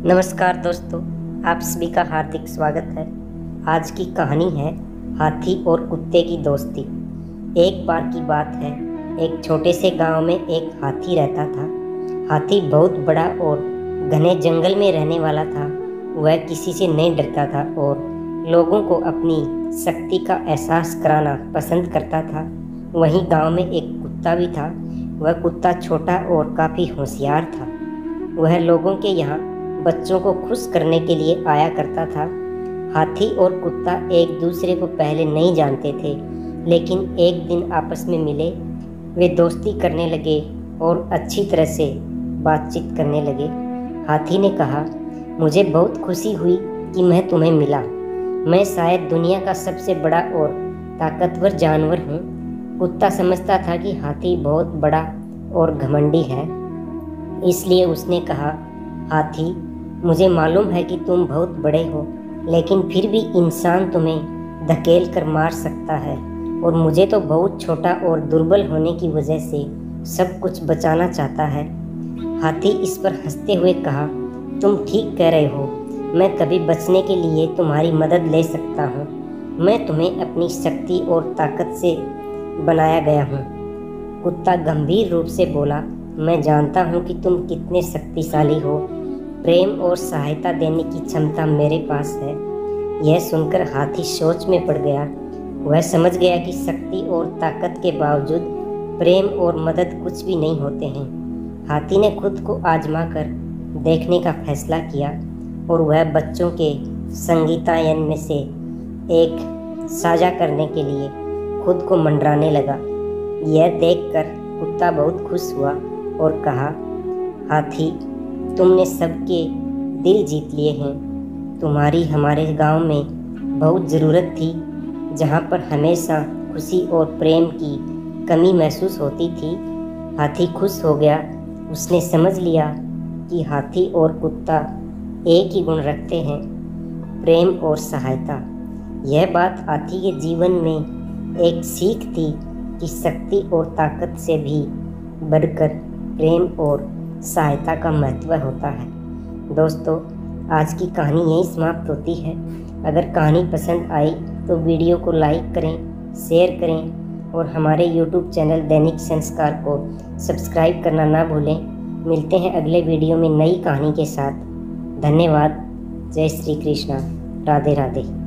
नमस्कार दोस्तों, आप सभी का हार्दिक स्वागत है। आज की कहानी है हाथी और कुत्ते की दोस्ती। एक बार की बात है, एक छोटे से गांव में एक हाथी रहता था। हाथी बहुत बड़ा और घने जंगल में रहने वाला था। वह किसी से नहीं डरता था और लोगों को अपनी शक्ति का एहसास कराना पसंद करता था। वहीं गांव में एक कुत्ता भी था। वह कुत्ता छोटा और काफ़ी होशियार था। वह लोगों के यहाँ बच्चों को खुश करने के लिए आया करता था। हाथी और कुत्ता एक दूसरे को पहले नहीं जानते थे, लेकिन एक दिन आपस में मिले। वे दोस्ती करने लगे और अच्छी तरह से बातचीत करने लगे। हाथी ने कहा, मुझे बहुत खुशी हुई कि मैं तुम्हें मिला। मैं शायद दुनिया का सबसे बड़ा और ताकतवर जानवर हूँ। कुत्ता समझता था कि हाथी बहुत बड़ा और घमंडी है, इसलिए उसने कहा, हाथी, मुझे मालूम है कि तुम बहुत बड़े हो, लेकिन फिर भी इंसान तुम्हें धकेल कर मार सकता है और मुझे तो बहुत छोटा और दुर्बल होने की वजह से सब कुछ बचाना चाहता है। हाथी इस पर हंसते हुए कहा, तुम ठीक कह रहे हो। मैं कभी बचने के लिए तुम्हारी मदद ले सकता हूँ। मैं तुम्हें अपनी शक्ति और ताकत से बनाया गया हूँ। कुत्ता गंभीर रूप से बोला, मैं जानता हूँ कि तुम कितने शक्तिशाली हो। प्रेम और सहायता देने की क्षमता मेरे पास है। यह सुनकर हाथी सोच में पड़ गया। वह समझ गया कि शक्ति और ताकत के बावजूद प्रेम और मदद कुछ भी नहीं होते हैं। हाथी ने खुद को आजमा कर देखने का फैसला किया और वह बच्चों के संगीतायन में से एक साझा करने के लिए खुद को मंडराने लगा। यह देखकर कुत्ता बहुत खुश हुआ और कहा, हाथी, तुमने सबके दिल जीत लिए हैं। तुम्हारी हमारे गांव में बहुत ज़रूरत थी, जहां पर हमेशा खुशी और प्रेम की कमी महसूस होती थी। हाथी खुश हो गया। उसने समझ लिया कि हाथी और कुत्ता एक ही गुण रखते हैं, प्रेम और सहायता। यह बात हाथी के जीवन में एक सीख थी कि शक्ति और ताकत से भी बढ़कर प्रेम और सहायता का महत्व होता है। दोस्तों, आज की कहानी यहीं समाप्त होती है। अगर कहानी पसंद आई तो वीडियो को लाइक करें, शेयर करें और हमारे YouTube चैनल दैनिक संस्कार को सब्सक्राइब करना ना भूलें। मिलते हैं अगले वीडियो में नई कहानी के साथ। धन्यवाद। जय श्री कृष्णा। राधे राधे।